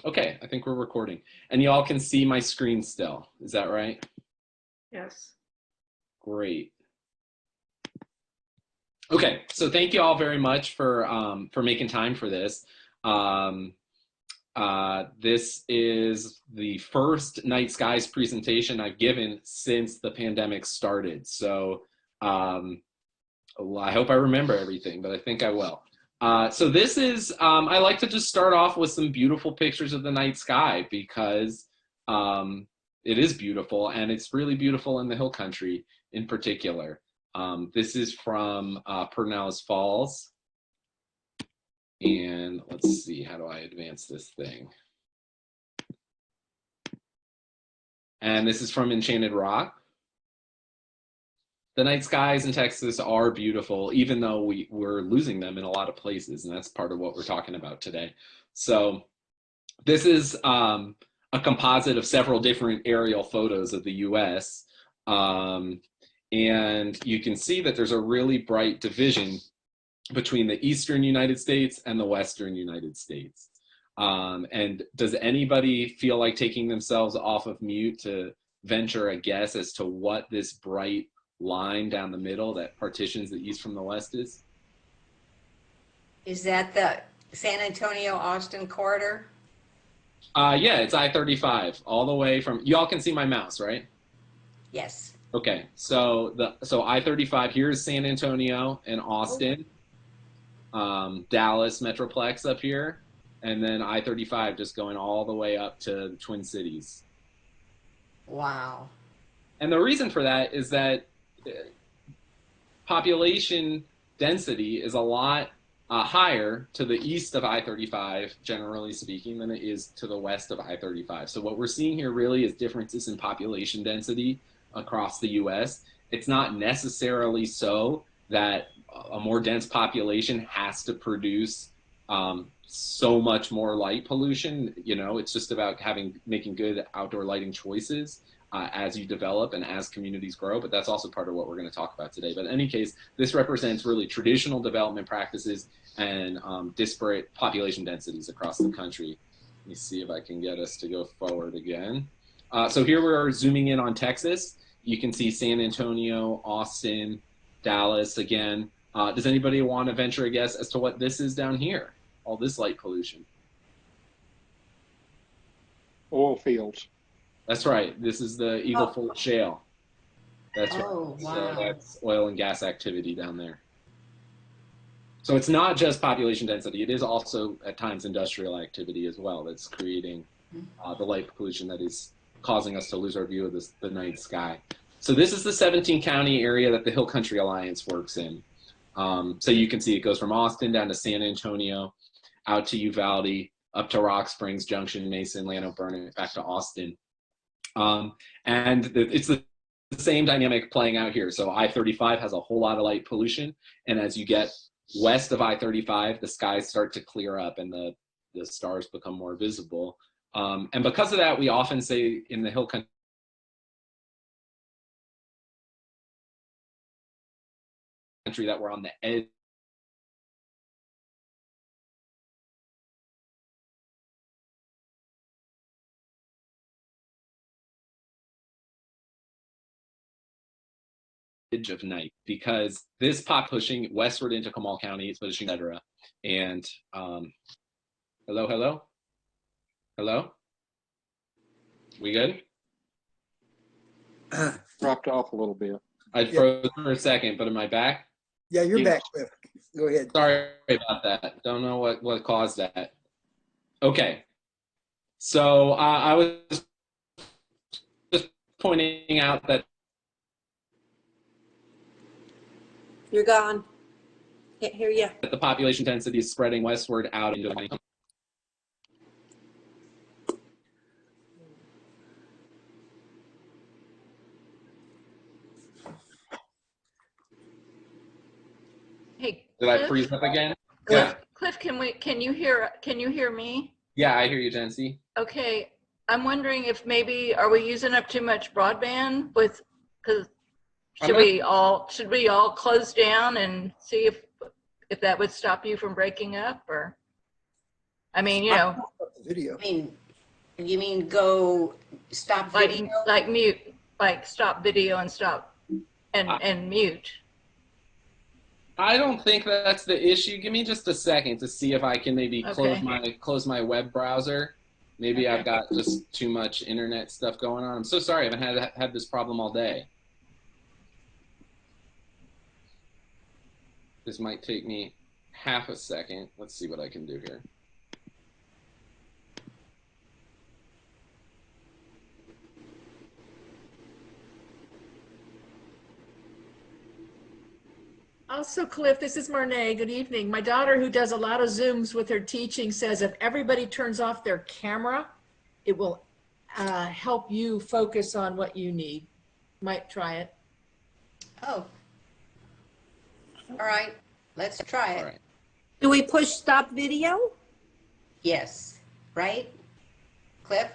Okay, I think we're recording. And y'all can see my screen still. Is that right? Yes. Great. Okay, so thank you all very much for making time for this. This is the first Night Skies presentation I've given since the pandemic started. So I hope I remember everything, but I think I will. So this is, I like to just start off with some beautiful pictures of the night sky because it is beautiful, and it's really beautiful in the hill country in particular. This is from Purnell's Falls. And let's see, how do I advance this thing? And this is from Enchanted Rock. The night skies in Texas are beautiful, even though we're losing them in a lot of places, and that's part of what we're talking about today. So this is a composite of several different aerial photos of the US. And you can see that there's a really bright division between the eastern United States and the western United States. And does anybody feel like taking themselves off of mute to venture a guess as to what this bright line down the middle that partitions the east from the west is? Is that the San Antonio-Austin corridor? Yeah, it's I-35 all the way from, y'all can see my mouse, right? Yes. Okay, so I-35, here's San Antonio and Austin, Dallas Metroplex up here, and then I-35 just going all the way up to the Twin Cities. Wow. And the reason for that is that population density is a lot higher to the east of I-35, generally speaking, than it is to the west of I-35. So what we're seeing here really is differences in population density across the US. It's not necessarily so that a more dense population has to produce so much more light pollution. You know, it's just about making good outdoor lighting choices as you develop and as communities grow, but that's also part of what we're going to talk about today. But in any case, this represents really traditional development practices and disparate population densities across the country. Let me see if I can get us to go forward again. So here we're zooming in on Texas. You can see San Antonio, Austin, Dallas again. Does anybody want to venture a guess as to what this is down here? All this light pollution. Oil fields. That's right. This is the Eagle Ford Shale. That's right. Wow. So that's oil and gas activity down there. So it's not just population density. It is also at times industrial activity as well that's creating the light pollution that is causing us to lose our view of the night sky. So this is the 17 county area that the Hill Country Alliance works in. So you can see it goes from Austin down to San Antonio, out to Uvalde, up to Rock Springs, Junction, Mason, Llano, Burnett, back to Austin. And it's the same dynamic playing out here. So I-35 has a whole lot of light pollution, and as you get west of I-35, the skies start to clear up and the stars become more visible. And because of that, we often say in the Hill Country that we're on the edge of night, because this pop pushing westward into Comal County, it's pushing, etc. And hello? We good? Dropped off a little bit. I froze for a second, but am I back? Yeah, you're back, Cliff. Go ahead. Sorry about that. Don't know what caused that. Okay. So I was just pointing out that You're gone. Can't hear you. the population density is spreading westward out into the Hey, Did I freeze up again? Cliff, Cliff, can you hear me? Yeah, I hear you, Jency. Okay, I'm wondering if maybe, are we using up too much broadband because should we all close down and see if that would stop you from breaking up, or, I mean, you know. video. I mean, you mean go stop Like, video? like mute, like stop video and stop and mute. I don't think that's the issue. Give me just a second to see if I can maybe Okay. close my web browser. Maybe Okay. I've got just too much internet stuff going on. I'm so sorry. I haven't had this problem all day. This might take me half a second. Let's see what I can do here. Also, Cliff, this is Marnay. Good evening. My daughter, who does a lot of Zooms with her teaching, says if everybody turns off their camera, it will help you focus on what you need. Might try it. Oh. All right, let's try it. All right. Do we push stop video? Yes, right? Cliff?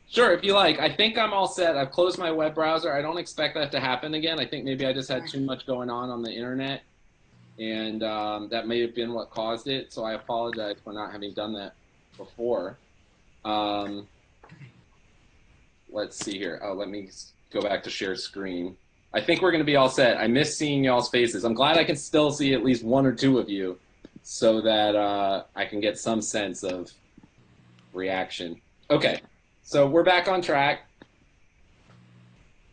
Sure, if you like. I think I'm all set. I've closed my web browser. I don't expect that to happen again. I think maybe I just had too much going on the internet, and that may have been what caused it. So I apologize for not having done that before. Let's see here. Oh, let me go back to share screen. I think we're going to be all set. I miss seeing y'all's faces. I'm glad I can still see at least one or two of you so that I can get some sense of reaction. Okay. So we're back on track.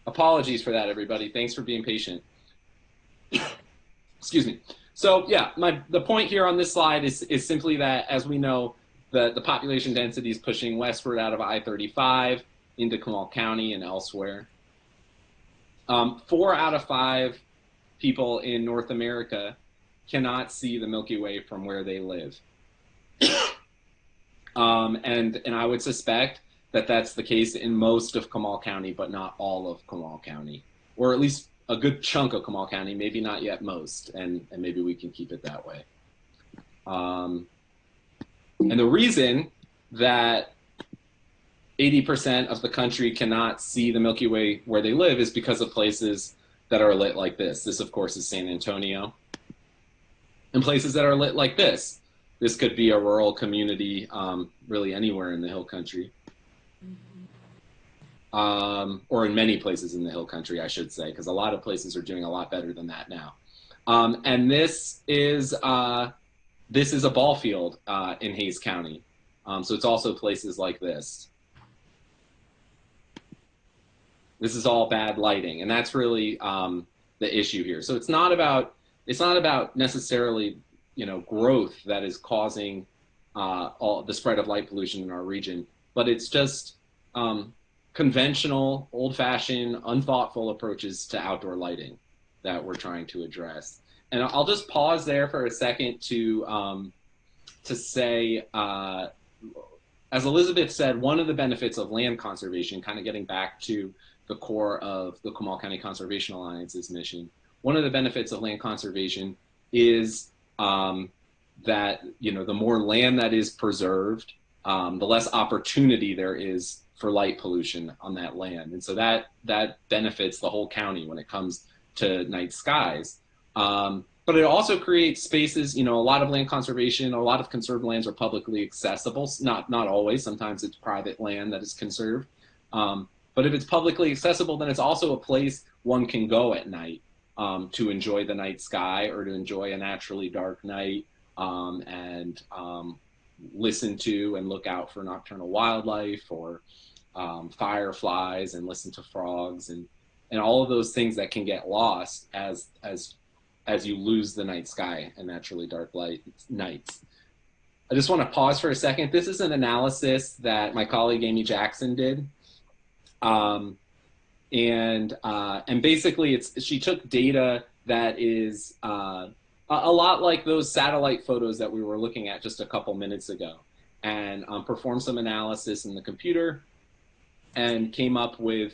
Apologies for that, everybody. Thanks for being patient. Excuse me. So yeah, the point here on this slide is simply that, as we know, the population density is pushing westward out of I-35 into Comal County and elsewhere. 4 out of 5 people in North America cannot see the Milky Way from where they live. And I would suspect that that's the case in most of Comal County, but not all of Comal County, or at least a good chunk of Comal County, maybe not yet most, and maybe we can keep it that way. And the reason that 80% of the country cannot see the Milky Way where they live is because of places that are lit like this. This, of course, is San Antonio. And places that are lit like this. This could be a rural community, really anywhere in the hill country. Or in many places in the hill country, I should say, because a lot of places are doing a lot better than that now. And this is a ball field in Hays County. So it's also places like this. This is all bad lighting, and that's really the issue here. So it's not about necessarily growth that is causing all the spread of light pollution in our region, but it's just conventional, old-fashioned, unthoughtful approaches to outdoor lighting that we're trying to address. And I'll just pause there for a second to say, as Elizabeth said, one of the benefits of land conservation, kind of getting back to the core of the Comal County Conservation Alliance's mission, one of the benefits of land conservation is that the more land that is preserved, the less opportunity there is for light pollution on that land. And so that benefits the whole county when it comes to night skies. But it also creates spaces, a lot of land conservation, a lot of conserved lands are publicly accessible. Not always, sometimes it's private land that is conserved. But if it's publicly accessible, then it's also a place one can go at night to enjoy the night sky or to enjoy a naturally dark night and listen to and look out for nocturnal wildlife or fireflies and listen to frogs and all of those things that can get lost as you lose the night sky and naturally dark nights. I just want to pause for a second. This is an analysis that my colleague Amy Jackson did. And basically she took data that is a lot like those satellite photos that we were looking at just a couple minutes ago, and performed some analysis in the computer and came up with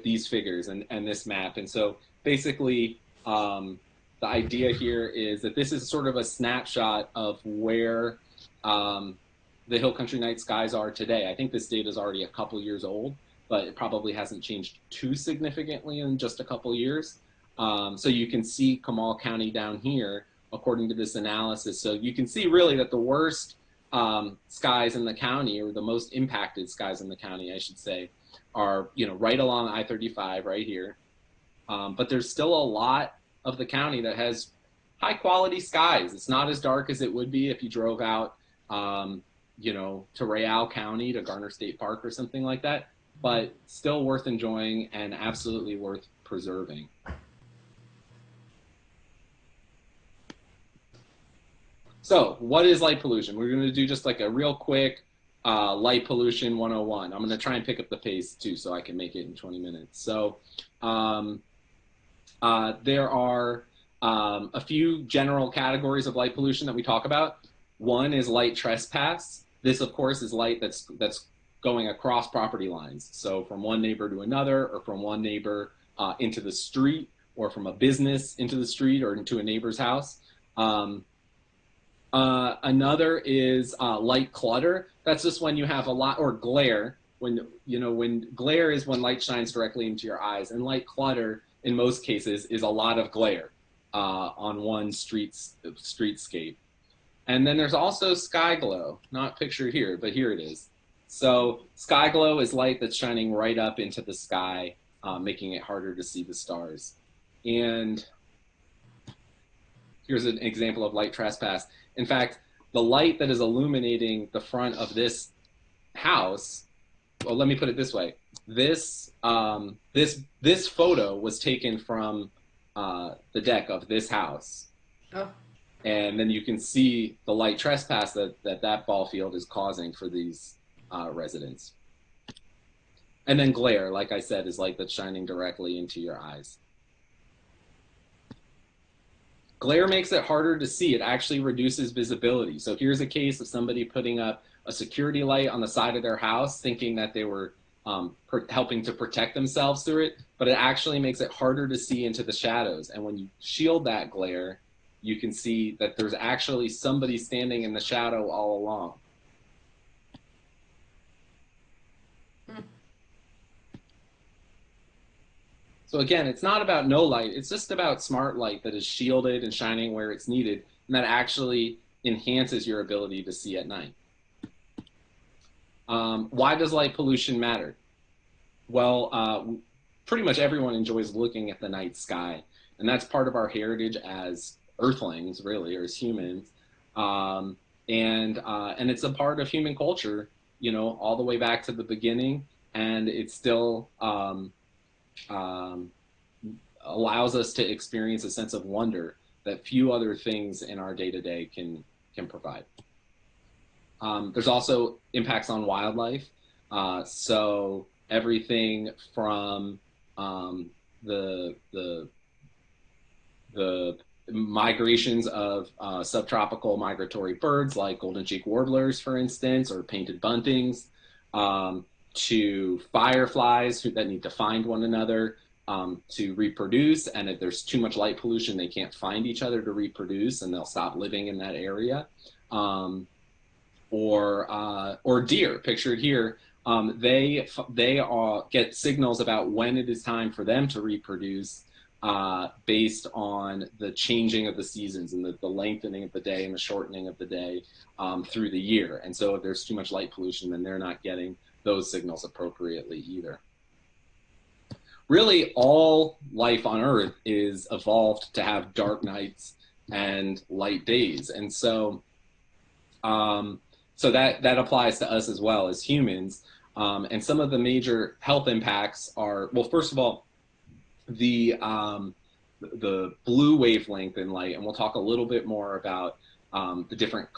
these figures and this map. And so basically the idea here is that this is sort of a snapshot of where the hill country night skies are today. I think this data is already a couple years old, but it probably hasn't changed too significantly in just a couple years. So you can see Comal County down here, according to this analysis. So you can see really that the worst skies in the county, or the most impacted skies in the county, I should say, are, right along I-35 right here. But there's still a lot of the county that has high quality skies. It's not as dark as it would be if you drove out, to Real County, to Garner State Park or something like that, but still worth enjoying and absolutely worth preserving. So what is light pollution? We're going to do just like a real quick light pollution 101. I'm going to try and pick up the pace too, so I can make it in 20 minutes. So there are a few general categories of light pollution that we talk about. One is light trespass. This, of course, is light that's going across property lines. So from one neighbor to another, or from one neighbor into the street, or from a business into the street or into a neighbor's house. Another is light clutter. That's just when you have a lot, or glare. When glare is when light shines directly into your eyes, and light clutter in most cases is a lot of glare on one streetscape. And then there's also sky glow, not pictured here, but here it is. So sky glow is light that's shining right up into the sky, making it harder to see the stars. And here's an example of light trespass. In fact, the light that is illuminating the front of this house, well, let me put it this way. This photo was taken from the deck of this house. Oh. And then you can see the light trespass that ball field is causing for these residents. And then glare, like I said, is light that's shining directly into your eyes. Glare makes it harder to see. It actually reduces visibility. So here's a case of somebody putting up a security light on the side of their house, thinking that they were helping to protect themselves through it, but it actually makes it harder to see into the shadows. And when you shield that glare, you can see that there's actually somebody standing in the shadow all along. So again, it's not about no light. It's just about smart light that is shielded and shining where it's needed, and that actually enhances your ability to see at night. Why does light pollution matter? Well, pretty much everyone enjoys looking at the night sky, and that's part of our heritage as Earthlings, really, or as humans. And it's a part of human culture, all the way back to the beginning, and it still allows us to experience a sense of wonder that few other things in our day-to-day can provide. There's also impacts on wildlife. So everything from the migrations of subtropical migratory birds like golden cheek warblers, for instance, or painted buntings, to fireflies that need to find one another to reproduce. And if there's too much light pollution, they can't find each other to reproduce, and they'll stop living in that area. Or deer, pictured here. They get signals about when it is time for them to reproduce based on the changing of the seasons and the lengthening of the day and the shortening of the day through the year. And so if there's too much light pollution, then they're not getting those signals appropriately either. Really, all life on Earth is evolved to have dark nights and light days. And so that applies to us as well as humans. And some of the major health impacts are, well, first of all, the blue wavelength in light, and we'll talk a little bit more about the different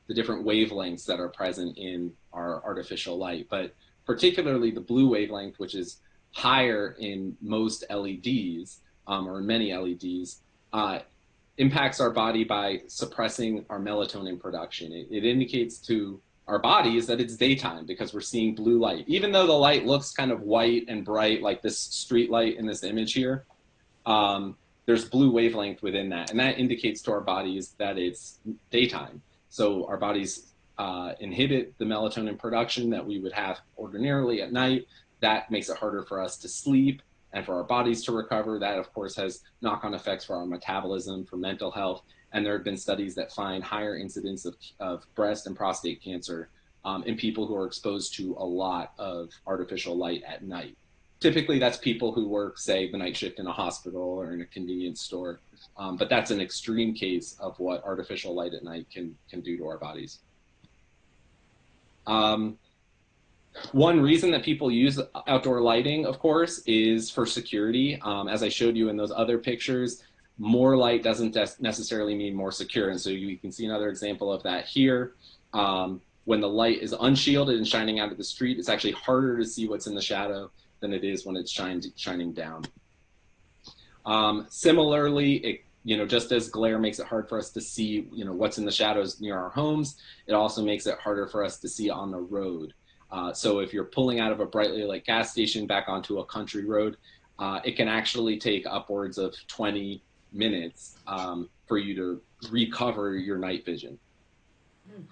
wavelengths that are present in our artificial light, but particularly the blue wavelength, which is higher in most LEDs, or in many LEDs, impacts our body by suppressing our melatonin production. It indicates to our bodies that it's daytime because we're seeing blue light. Even though the light looks kind of white and bright, like this street light in this image here, there's blue wavelength within that. And that indicates to our bodies that it's daytime. So our bodies inhibit the melatonin production that we would have ordinarily at night. That makes it harder for us to sleep and for our bodies to recover. That, of course, has knock-on effects for our metabolism, for mental health, And there have been studies that find higher incidence of breast and prostate cancer in people who are exposed to a lot of artificial light at night. Typically, that's people who work, say, the night shift in a hospital or in a convenience store. But that's an extreme case of what artificial light at night can do to our bodies. One reason that people use outdoor lighting, of course, is for security. As I showed you in those other pictures, more light doesn't necessarily mean more secure. And so you can see another example of that here. When the light is unshielded and shining out of the street, it's actually harder to see what's in the shadow than it is when it's shining down. Similarly, just as glare makes it hard for us to see, what's in the shadows near our homes, it also makes it harder for us to see on the road. So if you're pulling out of a brightly lit gas station back onto a country road, it can actually take upwards of 20 minutes for you to recover your night vision.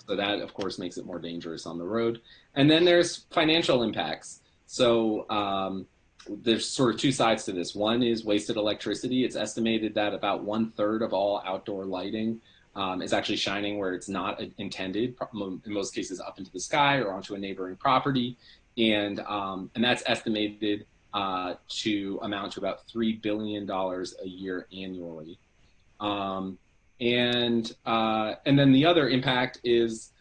So that, of course, makes it more dangerous on the road. And then there's financial impacts. So there's sort of two sides to this. One is wasted electricity. It's estimated that about 1/3 of all outdoor lighting is actually shining where it's not intended, in most cases up into the sky or onto a neighboring property. And that's estimated to amount to about $3 billion a year annually. And then the other impact is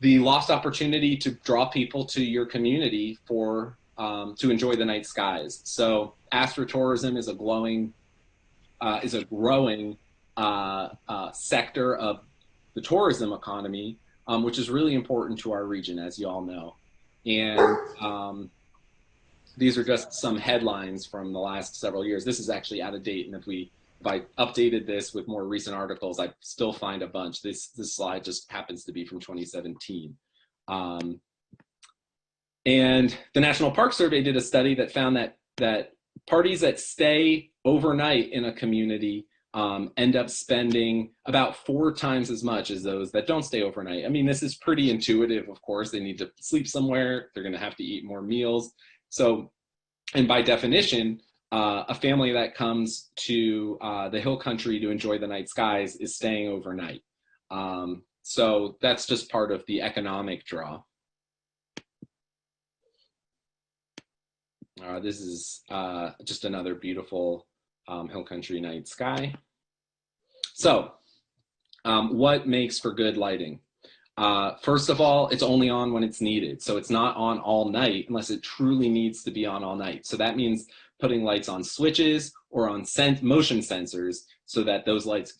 the lost opportunity to draw people to your community for to enjoy the night skies. So astrotourism is a growing sector of the tourism economy, which is really important to our region, as you all know. And these are just some headlines from the last several years. This is actually out of date, and if I updated this with more recent articles, I'd still find a bunch. This slide just happens to be from 2017. And the National Park Survey did a study that found that parties that stay overnight in a community end up spending about 4 times as much as those that don't stay overnight. I mean, this is pretty intuitive, of course. They need to sleep somewhere. They're going to have to eat more meals. So, and by definition, a family that comes to the hill country to enjoy the night skies is staying overnight. So that's just part of the economic draw. This is just another beautiful hill country night sky. So what makes for good lighting? First of all, it's only on when it's needed. So it's not on all night unless it truly needs to be on all night. So that means putting lights on switches or on motion sensors so that those lights,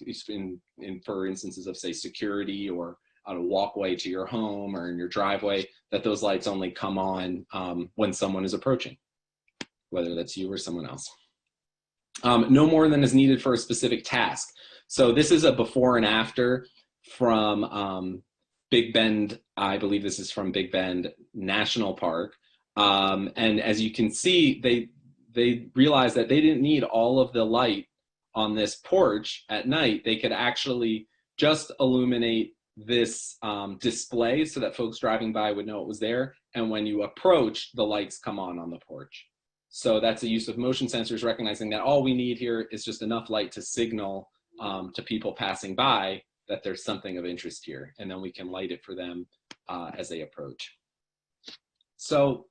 for instances of, say, security or on a walkway to your home or in your driveway, that those lights only come on when someone is approaching, whether that's you or someone else. No more than is needed for a specific task. So this is a before and after from Big Bend. I believe this is from Big Bend National Park. And as you can see, they realized that they didn't need all of the light on this porch at night. They could actually just illuminate this display so that folks driving by would know it was there. And when you approach, the lights come on the porch. So that's the use of motion sensors, recognizing that all we need here is just enough light to signal to people passing by that there's something of interest here, and then we can light it for them as they approach. So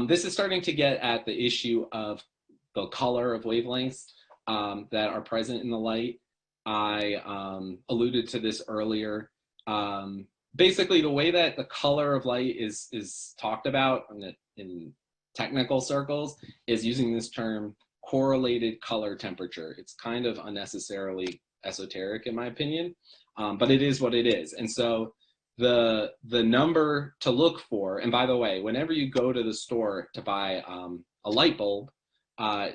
this is starting to get at the issue of the color of wavelengths that are present in the light. I alluded to this earlier. Basically, the way that the color of light is talked about in technical circles is using this term correlated color temperature. It's kind of unnecessarily esoteric in my opinion, but it is what it is. And so the number to look for, and by the way, whenever you go to the store to buy a light bulb,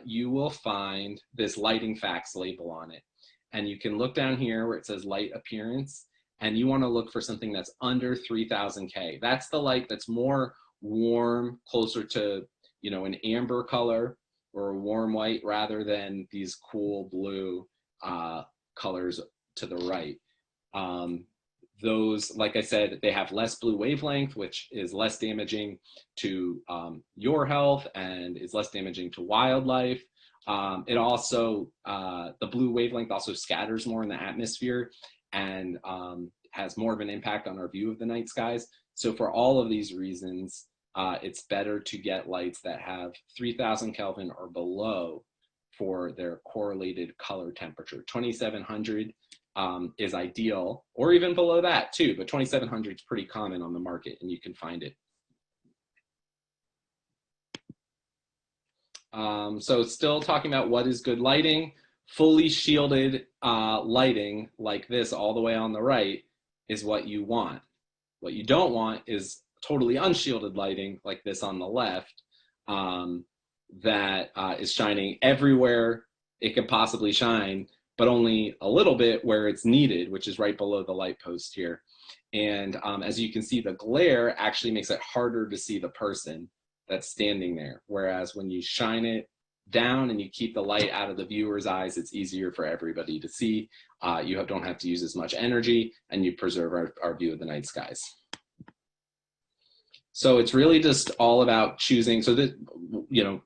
you will find this lighting facts label on it. And you can look down here where it says light appearance, and you want to look for something that's under 3000 K. That's the light that's more warm, closer to, an amber color or a warm white rather than these cool blue colors to the right. Those, like I said, they have less blue wavelength, which is less damaging to your health and is less damaging to wildlife. It also, the blue wavelength also scatters more in the atmosphere and has more of an impact on our view of the night skies. So for all of these reasons, it's better to get lights that have 3000 Kelvin or below for their correlated color temperature. 2700 is ideal, or even below that too, but 2700 is pretty common on the market and you can find it. So still talking about what is good lighting. Fully shielded lighting like this all the way on the right is what you want. What you don't want is totally unshielded lighting like this on the left that is shining everywhere it could possibly shine, but only a little bit where it's needed, which is right below the light post here. And as you can see, the glare actually makes it harder to see the person that's standing there. Whereas when you shine it down and you keep the light out of the viewer's eyes, it's easier for everybody to see. You don't have to use as much energy and you preserve our view of the night skies. So it's really just all about choosing. So that, you know,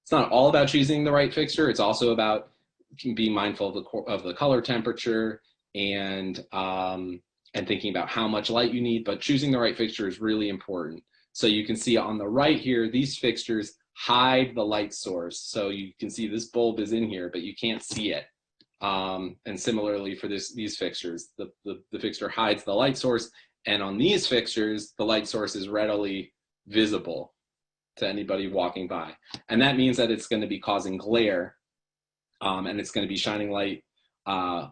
it's not all about choosing the right fixture. It's also about being mindful of the color temperature and thinking about how much light you need, but choosing the right fixture is really important. So you can see on the right here, these fixtures hide the light source. So you can see this bulb is in here, but you can't see it. And similarly for these fixtures, the fixture hides the light source. And on these fixtures, the light source is readily visible to anybody walking by. And that means that it's going to be causing glare and it's going to be shining light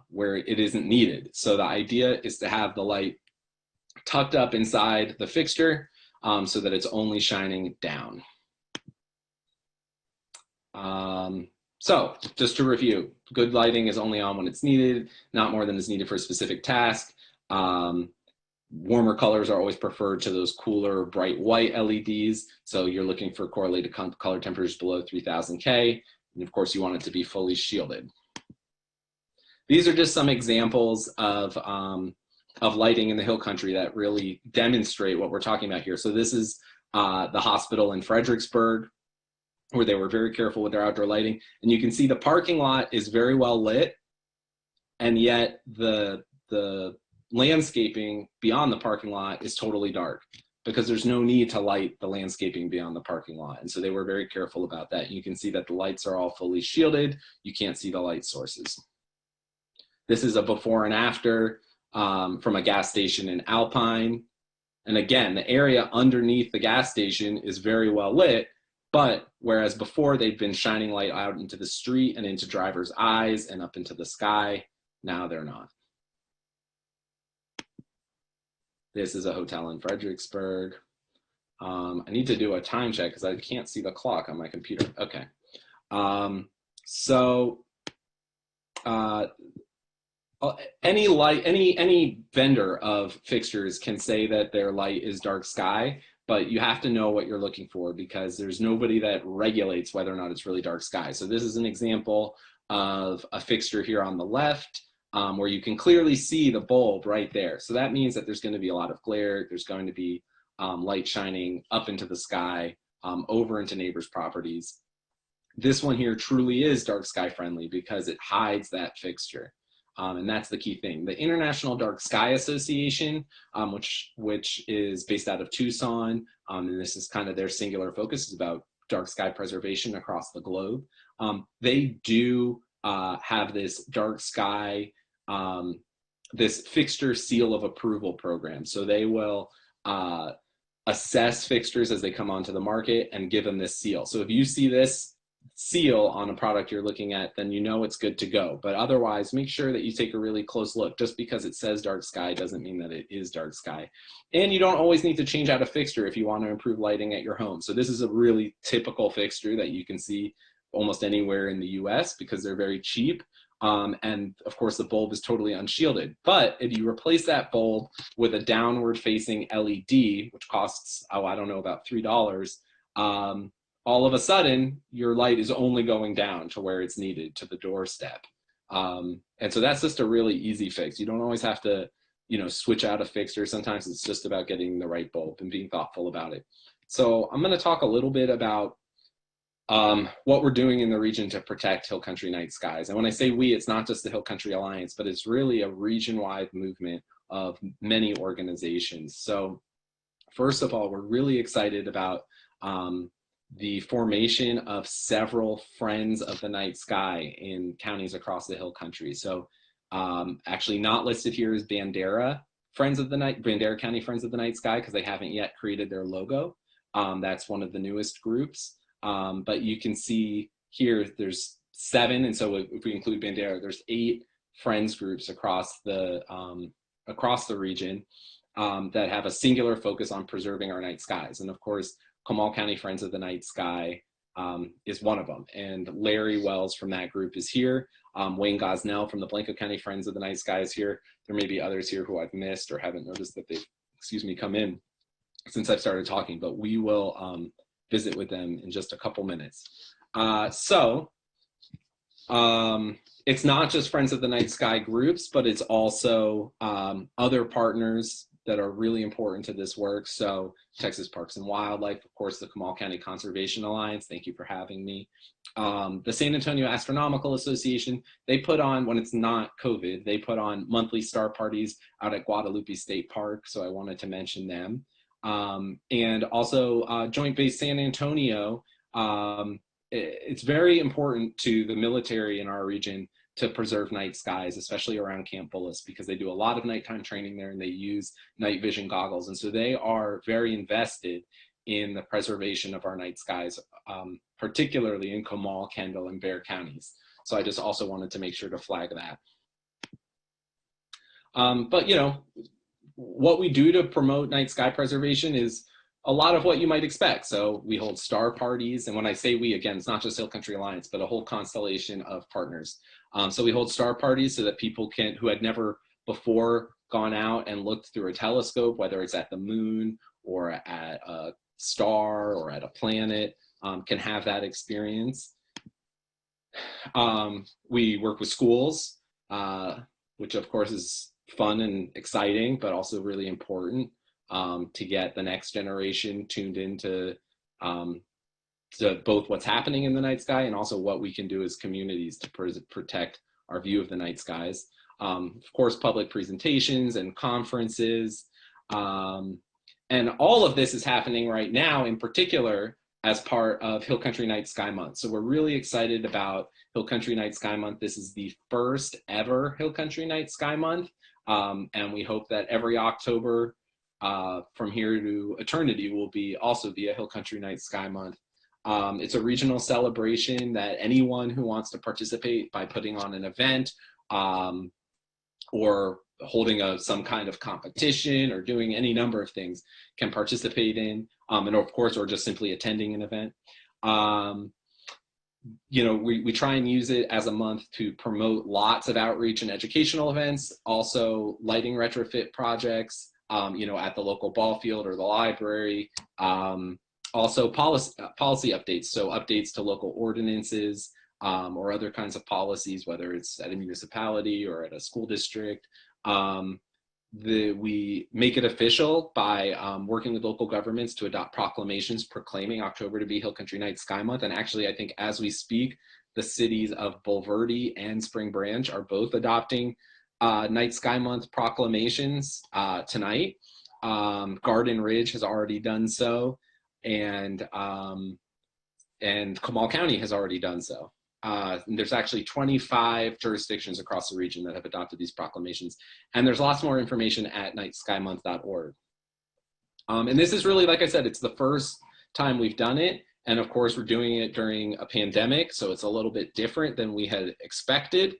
where it isn't needed. So the idea is to have the light tucked up inside the fixture so that it's only shining down. So just to review, good lighting is only on when it's needed, not more than is needed for a specific task. Warmer colors are always preferred to those cooler, bright white LEDs. So you're looking for correlated color temperatures below 3000 K. And of course, you want it to be fully shielded. These are just some examples of lighting in the hill country that really demonstrate what we're talking about here. So this is the hospital in Fredericksburg, where they were very careful with their outdoor lighting. And you can see the parking lot is very well lit, and yet the landscaping beyond the parking lot is totally dark because there's no need to light the landscaping beyond the parking lot. And so they were very careful about that. You can see that the lights are all fully shielded. You can't see the light sources. This is a before and after from a gas station in Alpine. And again, the area underneath the gas station is very well lit, but whereas before they'd been shining light out into the street and into drivers' eyes and up into the sky, now they're not. This is a hotel in Fredericksburg. I need to do a time check because I can't see the clock on my computer. Okay. Any vendor of fixtures can say that their light is dark sky, but you have to know what you're looking for because there's nobody that regulates whether or not it's really dark sky. So this is an example of a fixture here on the left where you can clearly see the bulb right there. So that means that there's going to be a lot of glare. There's going to be light shining up into the sky, over into neighbors' properties. This one here truly is dark sky friendly because it hides that fixture. And that's the key thing. The International Dark Sky Association, which is based out of Tucson, and this is kind of their singular focus, is about dark sky preservation across the globe. They do have this dark sky, this fixture seal of approval program. So they will assess fixtures as they come onto the market and give them this seal. So if you see this seal on a product you're looking at, then you know it's good to go. But otherwise, make sure that you take a really close look. Just because it says dark sky doesn't mean that it is dark sky. And you don't always need to change out a fixture if you want to improve lighting at your home. So this is a really typical fixture that you can see almost anywhere in the US because they're very cheap. And of course the bulb is totally unshielded. But if you replace that bulb with a downward facing LED, which costs, I don't know, about $3, all of a sudden your light is only going down to where it's needed, to the doorstep. And so that's just a really easy fix. You don't always have to, switch out a fixture. Sometimes it's just about getting the right bulb and being thoughtful about it. So I'm going to talk a little bit about what we're doing in the region to protect Hill Country Night Skies. And when I say we, it's not just the Hill Country Alliance, but it's really a region-wide movement of many organizations. So first of all, we're really excited about the formation of several Friends of the Night Sky in counties across the Hill Country. So actually not listed here is Bandera County Friends of the Night Sky, because they haven't yet created their logo. That's one of the newest groups. But you can see here there's 7, and so if we include Bandera, there's 8 friends groups across the region that have a singular focus on preserving our night skies. And of course, Comal County Friends of the Night Sky is one of them. And Larry Wells from that group is here. Wayne Gosnell from the Blanco County Friends of the Night Sky is here. There may be others here who I've missed or haven't noticed that they've, come in since I've started talking, but we will visit with them in just a couple minutes. It's not just Friends of the Night Sky groups, but it's also other partners that are really important to this work. So Texas Parks and Wildlife, of course, the Comal County Conservation Alliance, thank you for having me. The San Antonio Astronomical Association, they put on, when it's not COVID, they put on monthly star parties out at Guadalupe State Park, so I wanted to mention them. And also Joint Base San Antonio, it's very important to the military in our region to preserve night skies, especially around Camp Bullis, because they do a lot of nighttime training there and they use night vision goggles. And so they are very invested in the preservation of our night skies, particularly in Comal, Kendall, and Bexar counties. So I just also wanted to make sure to flag that. But what we do to promote night sky preservation is a lot of what you might expect. So we hold star parties. And when I say we, again, it's not just Hill Country Alliance, but a whole constellation of partners. So we hold star parties so that people who had never before gone out and looked through a telescope, whether it's at the moon or at a star or at a planet, can have that experience. We work with schools, which of course is fun and exciting, but also really important to get the next generation tuned into to both what's happening in the night sky and also what we can do as communities to protect our view of the night skies. Of course, public presentations and conferences. And all of this is happening right now, in particular, as part of Hill Country Night Sky Month. So we're really excited about Hill Country Night Sky Month. This is the first ever Hill Country Night Sky Month. And we hope that every October from here to eternity will also be a Hill Country Night Sky Month. It's a regional celebration that anyone who wants to participate by putting on an event or holding some kind of competition or doing any number of things can participate in, and of course, or just simply attending an event. We try and use it as a month to promote lots of outreach and educational events, also lighting retrofit projects, at the local ball field or the library. Also policy updates, so updates to local ordinances or other kinds of policies, whether it's at a municipality or at a school district. We make it official by working with local governments to adopt proclamations proclaiming October to be Hill Country Night Sky Month. And actually, I think as we speak, the cities of Bulverde and Spring Branch are both adopting Night Sky Month proclamations tonight. Garden Ridge has already done so, and Comal County has already done so. There's actually 25 jurisdictions across the region that have adopted these proclamations, and there's lots more information at nightskymonth.org. And this is really, like I said, it's the first time we've done it, and of course we're doing it during a pandemic, so it's a little bit different than we had expected.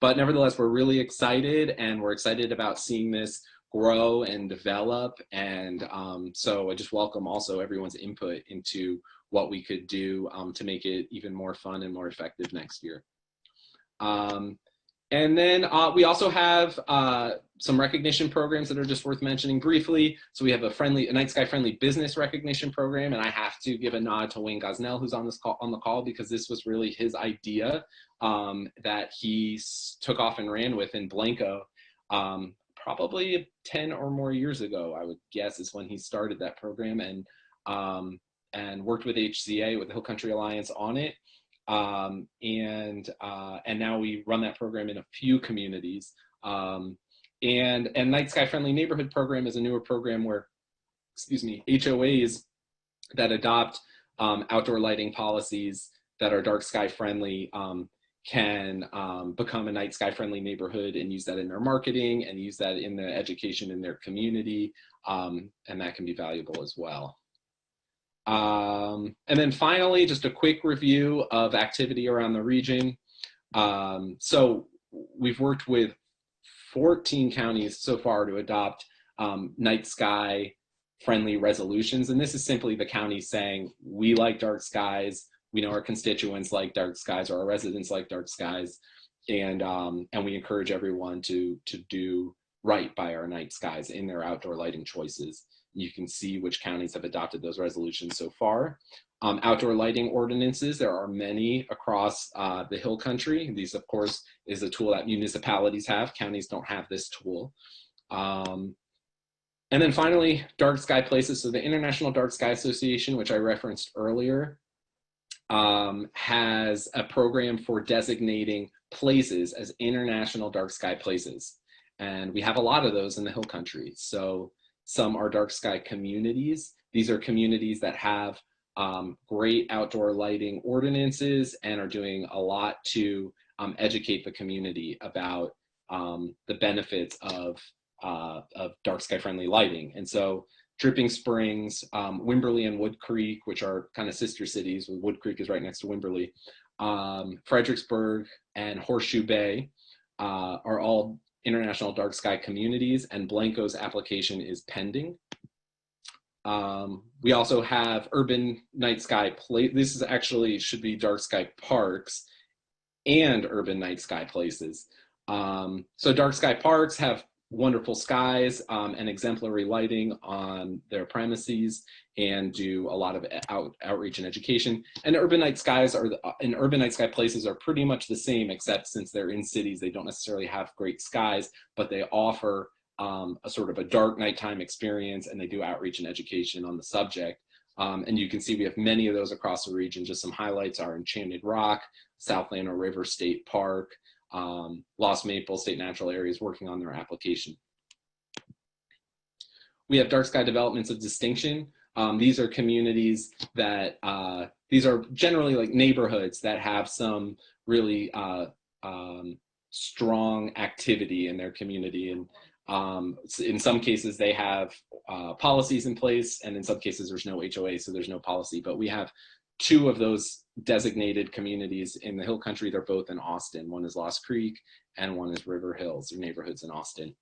But nevertheless, we're really excited, and we're excited about seeing this grow and develop. And so I just welcome also everyone's input into what we could do to make it even more fun and more effective next year. And then we also have some recognition programs that are just worth mentioning briefly. So we have a Night Sky Friendly Business Recognition Program, and I have to give a nod to Wayne Gosnell, who's on the call, because this was really his idea that he took off and ran with in Blanco. Probably 10 or more years ago, I would guess, is when he started that program. And and worked with HCA, with the Hill Country Alliance, on it. And now we run that program in a few communities. And Night Sky Friendly Neighborhood Program is a newer program where, HOAs that adopt outdoor lighting policies that are dark sky friendly can become a night sky friendly neighborhood and use that in their marketing and use that in the education in their community. And that can be valuable as well. And then finally, just a quick review of activity around the region. So we've worked with 14 counties so far to adopt night sky friendly resolutions. And this is simply the county saying, we like dark skies. We know our constituents like dark skies, or our residents like dark skies. And we encourage everyone to do right by our night skies in their outdoor lighting choices. You can see which counties have adopted those resolutions so far. Outdoor lighting ordinances, there are many across the Hill Country. These, of course, is a tool that municipalities have. Counties don't have this tool. And then finally, dark sky places. So the International Dark Sky Association, which I referenced earlier, has a program for designating places as international dark sky places. And we have a lot of those in the Hill Country. So some are dark sky communities. These are communities that have great outdoor lighting ordinances and are doing a lot to educate the community about the benefits of dark sky friendly lighting. And so Dripping Springs, Wimberley and Wood Creek, which are kind of sister cities. Wood Creek is right next to Wimberley. Fredericksburg and Horseshoe Bay are all international dark sky communities, and Blanco's application is pending. We also have urban night sky this is actually should be dark sky parks and urban night sky places. So dark sky parks have wonderful skies and exemplary lighting on their premises and do a lot of outreach and education. And urban night skies urban night sky places are pretty much the same, except since they're in cities, they don't necessarily have great skies, but they offer a sort of a dark nighttime experience, and they do outreach and education on the subject. And you can see we have many of those across the region. Just some highlights are Enchanted Rock, South Llano River State Park, Lost Maple State Natural Areas working on their application. We have dark sky developments of distinction. These are communities that, these are generally like neighborhoods that have some really strong activity in their community. And in some cases they have policies in place, and in some cases there's no HOA, so there's no policy. But we have two of those designated communities in the Hill Country. They're both in Austin. One is Lost Creek and one is River Hills, or neighborhoods in Austin.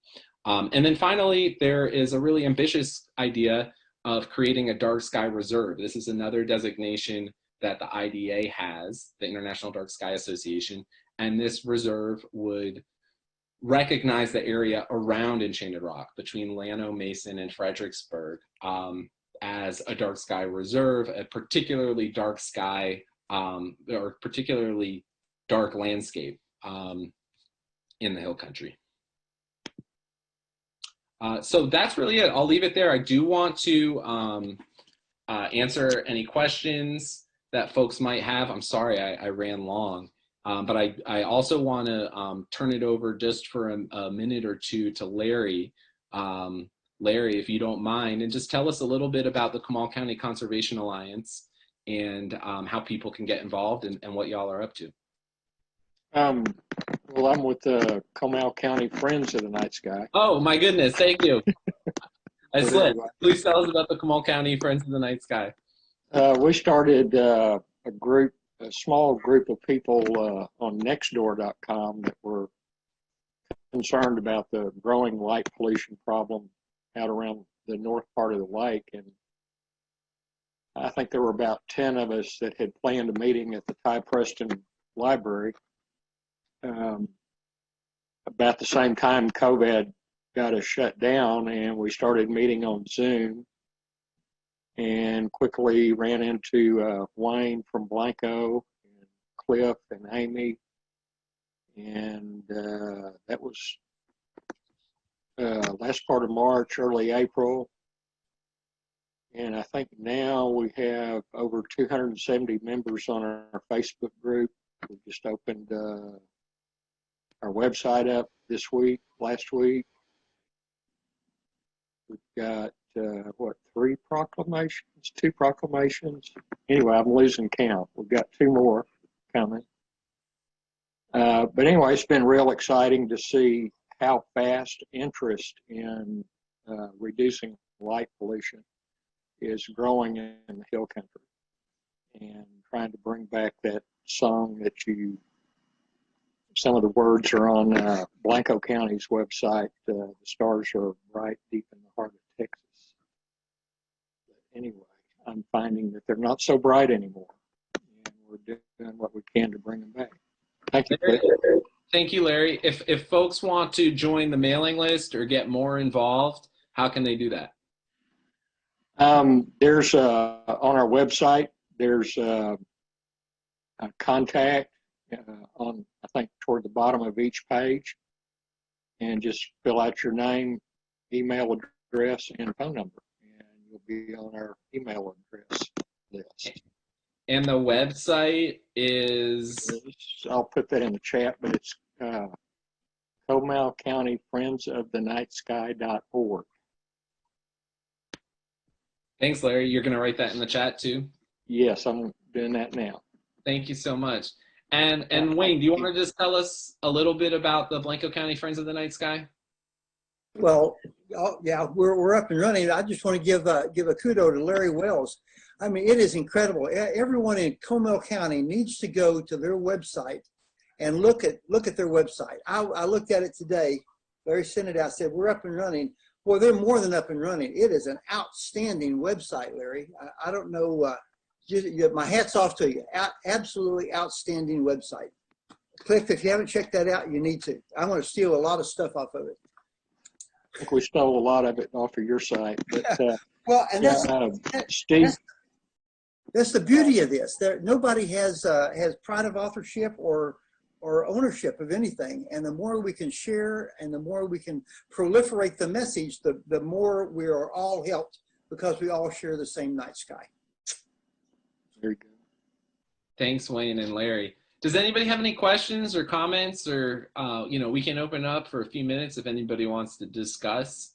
And then finally, there is a really ambitious idea of creating a dark sky reserve. This is another designation that the IDA has, the International Dark Sky Association, and this reserve would recognize the area around Enchanted Rock between Llano, Mason, and Fredericksburg as a dark sky reserve, a particularly dark sky or particularly dark landscape in the Hill Country. So that's really it. I'll leave it there. I do want to answer any questions that folks might have. I'm sorry I ran long, but I also want to turn it over just for a minute or two to Larry. Larry, if you don't mind, and just tell us a little bit about the Comal County Conservation Alliance and how people can get involved and what y'all are up to. Well, I'm with the Comal County Friends of the Night Sky. Oh my goodness, thank you. I slipped. Anyway. Please tell us about the Comal County Friends of the Night Sky. We started a small group of people on Nextdoor.com that were concerned about the growing light pollution problem out around the north part of the lake. And I think there were about 10 of us that had planned a meeting at the Ty Preston Library. About the same time COVID got us shut down, and we started meeting on Zoom, and quickly ran into Wayne from Blanco, and Cliff and Amy, and that was last part of March, early April. And I think now we have over 270 members on our Facebook group. We just opened our website up last week. We've got, two proclamations? Anyway, I'm losing count. We've got 2 more coming. But anyway, it's been real exciting to see how fast interest in reducing light pollution is growing in the hill country, and trying to bring back that song that some of the words are on Blanco County's website. The stars are bright deep in the heart of Texas. But anyway, I'm finding that they're not so bright anymore, and we're doing what we can to bring them back. Thank you, Cliff. Thank you, Larry. If folks want to join the mailing list or get more involved, how can they do that? There's on our website, there's a contact on, I think, toward the bottom of each page, and just fill out your name, email address, and phone number, and you'll be on our email address list. And the website is? I'll put that in the chat, but it's Comal County Friends of the Night Sky.org. Thanks, Larry. You're going to write that in the chat too? Yes, I'm doing that now. Thank you so much. And Wayne, do you want to just tell us a little bit about the Blanco County Friends of the Night Sky? Well, yeah, we're up and running. I just want to give a kudo to Larry Wells. I mean, it is incredible. Everyone in Comal County needs to go to their website and look at their website. I looked at it today. Larry sent it out. Said we're up and running. Well, they're more than up and running. It is an outstanding website, Larry. I don't know. My hat's off to you. Absolutely outstanding website. Cliff, if you haven't checked that out, you need to. I'm going to steal a lot of stuff off of it. I think we stole a lot of it off of your site. But, well, and Steve. That's the beauty of this. Nobody has pride of authorship or ownership of anything. And the more we can share and the more we can proliferate the message, the more we are all helped, because we all share the same night sky. Very good. Thanks, Wayne and Larry. Does anybody have any questions or comments, or we can open up for a few minutes if anybody wants to discuss.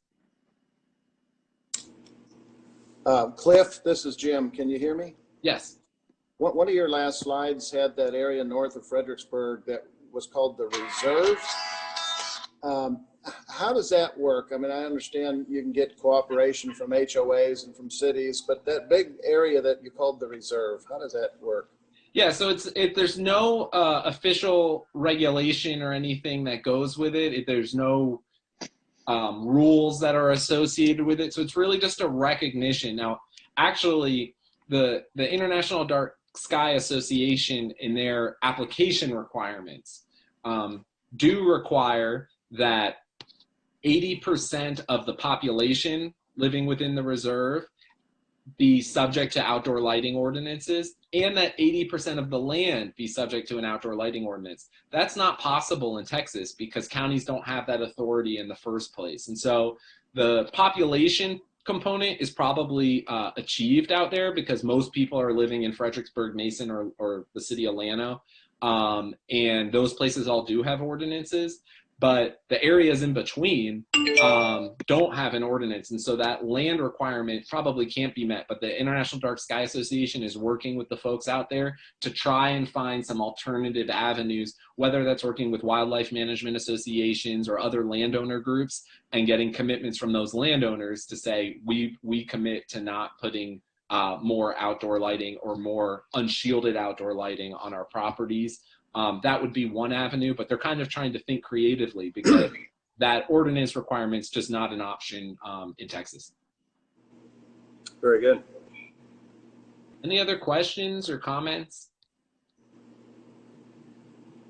Cliff, this is Jim. Can you hear me? Yes. One of your last slides had that area north of Fredericksburg that was called the reserves. How does that work? I mean, I understand you can get cooperation from HOAs and from cities, but that big area that you called the reserve, how does that work? Yeah, so there's no official regulation or anything that goes with it. There's no rules that are associated with it. So it's really just a recognition. Now, actually, the International Dark Sky Association, in their application requirements, do require that 80% of the population living within the reserve be subject to outdoor lighting ordinances, and that 80% of the land be subject to an outdoor lighting ordinance. That's not possible in Texas because counties don't have that authority in the first place. And so the population component is probably achieved out there because most people are living in Fredericksburg, Mason, or the city of Llano. And those places all do have ordinances, but the areas in between don't have an ordinance. And so that land requirement probably can't be met, but the International Dark Sky Association is working with the folks out there to try and find some alternative avenues, whether that's working with wildlife management associations or other landowner groups and getting commitments from those landowners to say, we commit to not putting more outdoor lighting or more unshielded outdoor lighting on our properties. That would be one avenue, but they're kind of trying to think creatively because that ordinance requirement's just not an option in Texas. Very good. Any other questions or comments?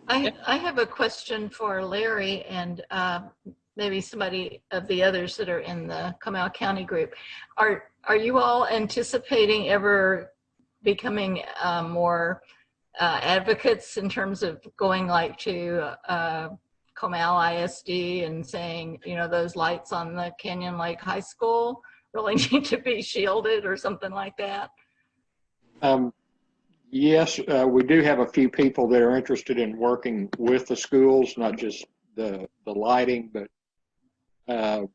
I have a question for Larry and maybe somebody of the others that are in the Comal County group. Are you all anticipating ever becoming more advocates in terms of going like to Comal ISD and saying, those lights on the Canyon Lake High School, really need to be shielded or something like that? Yes, we do have a few people that are interested in working with the schools, not just the lighting, but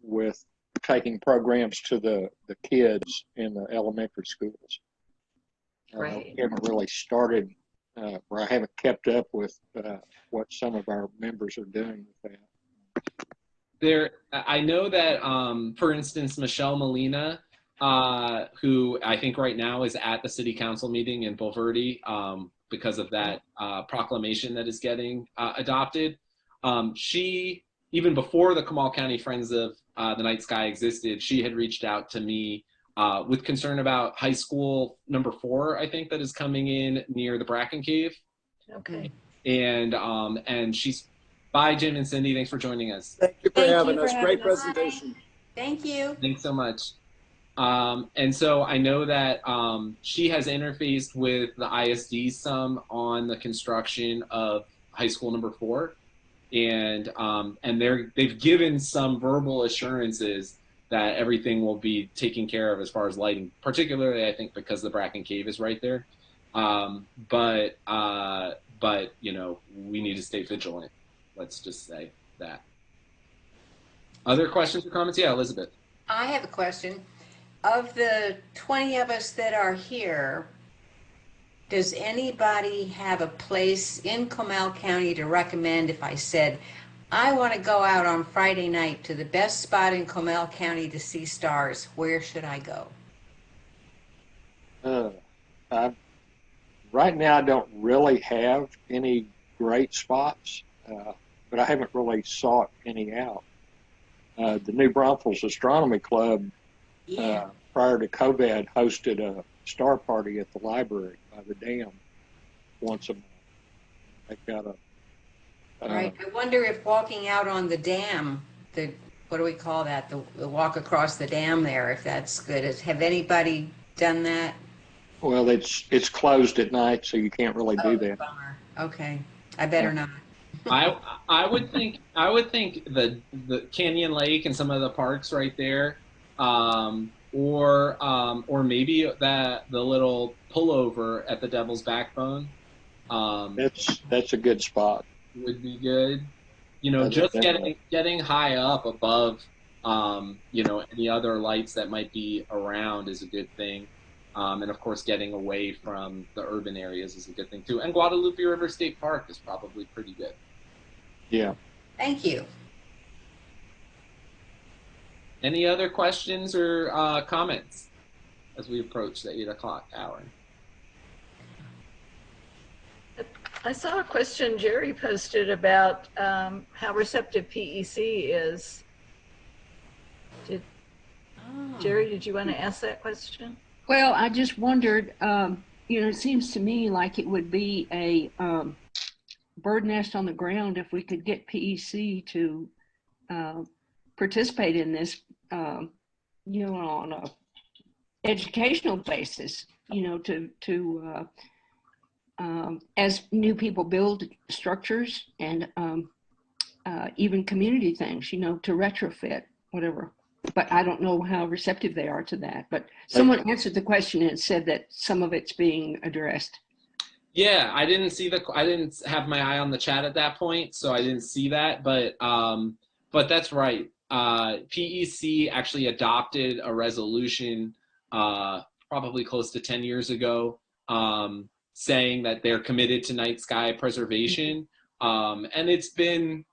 with taking programs to the kids in the elementary schools. Right. We haven't really started, or I haven't kept up with what some of our members are doing with that. I know that, for instance, Michelle Molina, who I think right now is at the city council meeting in Bulverde, because of that proclamation that is getting adopted. She, even before the Comal County Friends of the Night Sky existed, she had reached out to me with concern about high school number 4, I think, that is coming in near the Bracken Cave. Okay. And she's, bye, Jim and Cindy. Thanks for joining us. Thank you for Thank having you for us. having Great us. presentation. Thank you. Thanks so much. And so I know that she has interfaced with the ISD some on the construction of high school number 4, and they've given some verbal assurances that everything will be taken care of as far as lighting, particularly I think because the Bracken Cave is right there. But you know, we need to stay vigilant. Let's just say that. Other questions or comments? Yeah, Elizabeth. I have a question. Of the 20 of us that are here, does anybody have a place in Comal County to recommend if I said, I want to go out on Friday night to the best spot in Comal County to see stars? Where should I go? Right now, I don't really have any great spots, but I haven't really sought any out. The New Braunfels Astronomy Club, Yeah. prior to COVID, hosted a star party at the library by the dam once a month. They've got a Right. I wonder if walking out on the dam, what do we call that? The walk across the dam there, if that's good. Have anybody done that? well, it's closed at night, so you can't really do that. Bummer. Okay. I better not. I would think the Canyon Lake and some of the parks right there, or maybe the little pullover at the Devil's Backbone. That's a good spot. Would be good. You know, just getting high up above, you know, any other lights that might be around is a good thing. And of course, getting away from the urban areas is a good thing too. And Guadalupe River State Park is probably pretty good. Yeah. Thank you. Any other questions or comments as we approach the 8 o'clock hour? I saw a question Jerry posted about how receptive PEC is. Jerry, did you want to ask that question? Well, I just wondered, it seems to me like it would be a bird nest on the ground if we could get PEC to participate in this, on a educational basis, as new people build structures and even community things, to retrofit, whatever. But I don't know how receptive they are to that. But someone answered the question and said that some of it's being addressed. Yeah, I didn't have my eye on the chat at that point, so I didn't see that. But that's right. PEC actually adopted a resolution probably close to 10 years ago, saying that they're committed to night sky preservation. And it's been,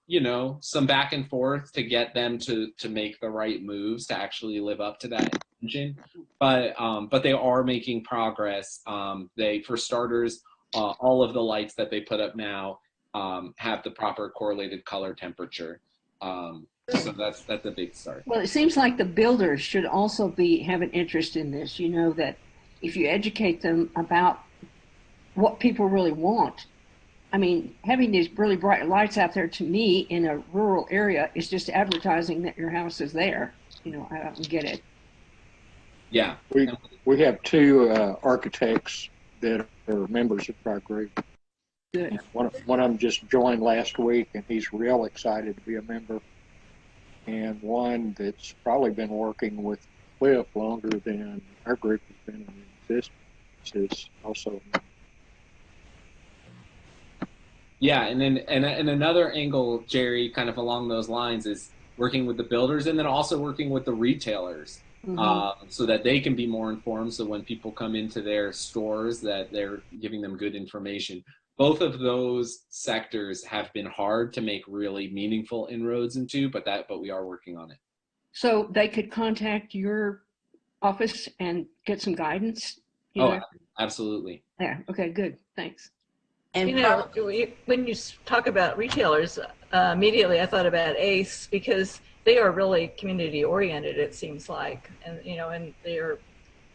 some back and forth to get them to make the right moves to actually live up to that intention. But they are making progress. For starters, all of the lights that they put up now have the proper correlated color temperature. So that's a big start. Well, it seems like the builders should also have an interest in this, that if you educate them about what people really want. I mean, having these really bright lights out there, to me, in a rural area is just advertising that your house is there. I don't get it. Yeah. We have 2 architects that are members of our group. Good. One of them just joined last week, and he's real excited to be a member. And one that's probably been working with Cliff longer than our group has been in existence is also. Yeah, and then and another angle, Jerry, kind of along those lines, is working with the builders and then also working with the retailers, so that they can be more informed. So when people come into their stores, that they're giving them good information. Both of those sectors have been hard to make really meaningful inroads into, but we are working on it. So they could contact your office and get some guidance, you Oh, know? absolutely. Yeah, okay, good, thanks. And You know, when you talk about retailers, immediately I thought about Ace because they are really community oriented. It seems like, and you know, and they're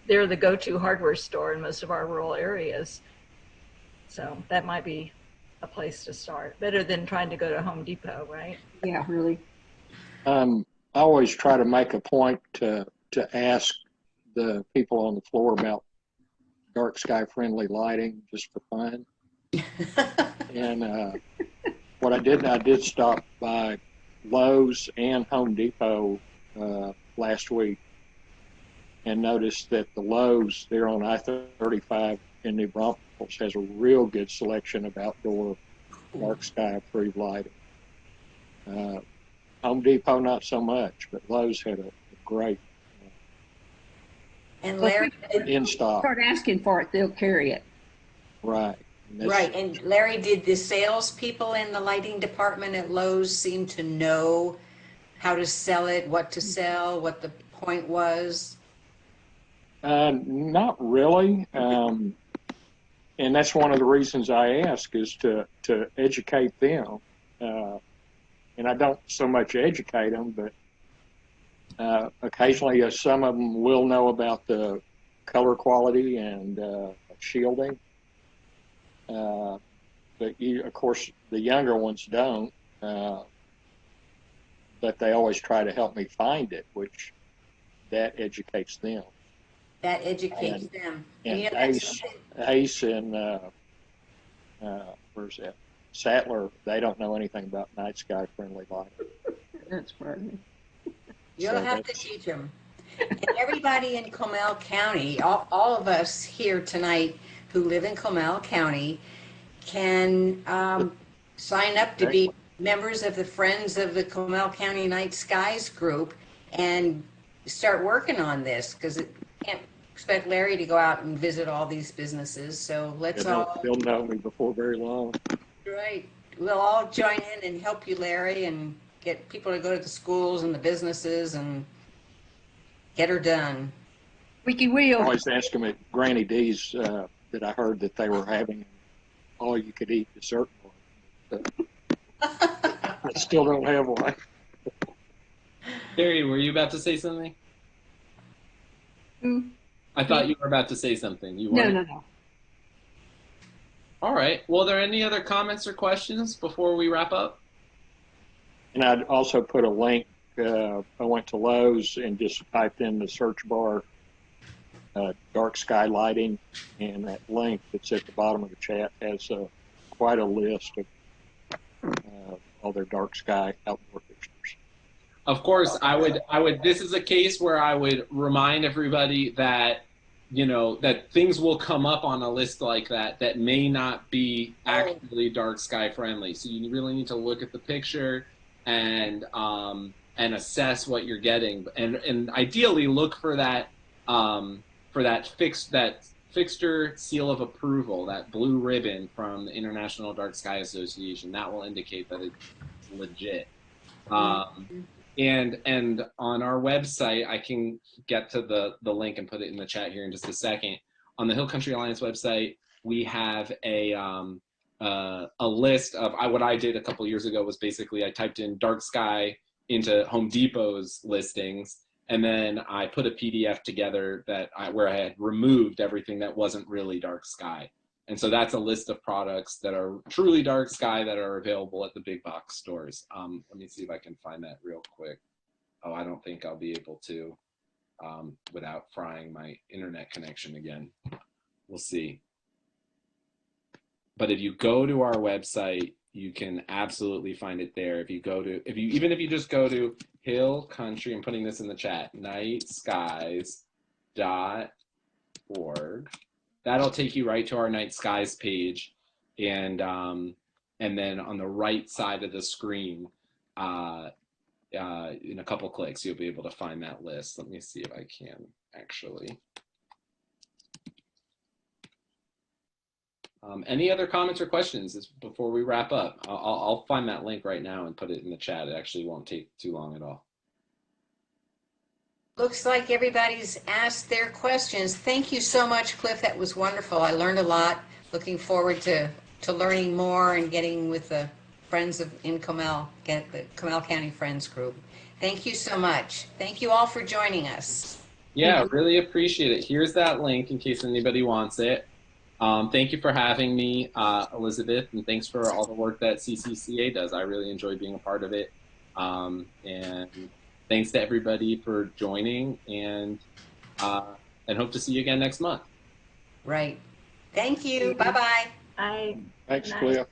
the go-to hardware store in most of our rural areas. So that might be a place to start. Better than trying to go to Home Depot, right? Yeah, really. I always try to make a point to ask the people on the floor about dark sky friendly lighting just for fun. And what I did stop by Lowe's and Home Depot last week and noticed that the Lowe's there on I-35 in New Braunfels has a real good selection of outdoor dark sky approved lighting. Home Depot, not so much, but Lowe's had a great and Well, if Larry, we in stock. start asking for it, they'll carry it. Right. right, and Larry, did the salespeople in the lighting department at Lowe's seem to know how to sell it, what to sell, what the point was? Not really. And that's one of the reasons I ask is to educate them. And I don't so much educate them, but occasionally some of them will know about the color quality and shielding. But of course, the younger ones don't. But they always try to help me find it, which that educates them. That educates them. And you And know, that's Ace and where's that? Sattler, they don't know anything about night sky friendly lighting. That's frightening. you'll So have to teach them. And everybody in Comal County, all of us here tonight who live in Comal County can sign up to be members of the Friends of the Comal County Night Skies group and start working on this, because it can't expect Larry to go out and visit all these businesses. So let's all, they'll know me before very long. right, we'll all join in and help you, Larry, and get people to go to the schools and the businesses and get her done. Wiki I wheel. always ask them at Granny D's that I heard that they were having all you could eat dessert one. I still don't have one. Terry, were you about to say something? I thought you were about to say something. You weren't? No. All right. Well, are there any other comments or questions before we wrap up? And I'd also put a link. I went to Lowe's and just typed in the search bar dark sky lighting, and that link that's at the bottom of the chat has quite a list of all their dark sky outdoor fixtures. Of course, I would. This is a case where I would remind everybody that, you know, that things will come up on a list like that that may not be actually dark sky friendly. So you really need to look at the picture and assess what you're getting, and ideally look for that fixture seal of approval, that blue ribbon from the International Dark Sky Association. That will indicate that it's legit. And on our website, I can get to the link and put it in the chat here in just a second. On the Hill Country Alliance website, we have a list of what I did a couple years ago was basically I typed in dark sky into Home Depot's listings, and then I put a PDF together where I had removed everything that wasn't really dark sky. And so that's a list of products that are truly dark sky that are available at the big box stores. Let me see if I can find that real quick. Oh, I don't think I'll be able to without frying my internet connection again. We'll see. But if you go to our website, you can absolutely find it there. Even if you just go to Hill Country, I'm putting this in the chat, nightskies.org. That'll take you right to our Night Skies page. And then on the right side of the screen, in a couple clicks, you'll be able to find that list. Let me see if I can actually. Any other comments or questions before we wrap up? I'll find that link right now and put it in the chat. It actually won't take too long at all. Looks like everybody's asked their questions. Thank you so much, Cliff. That was wonderful. I learned a lot. Looking forward to learning more and getting with the Friends in Comal, get the Comal County Friends group. Thank you so much. Thank you all for joining us. Yeah, really appreciate it. Here's that link in case anybody wants it. Thank you for having me, Elizabeth, and thanks for all the work that CCCA does. I really enjoy being a part of it. And thanks to everybody for joining, and hope to see you again next month. Right. Thank you. Bye-bye. I Thanks, Cliff.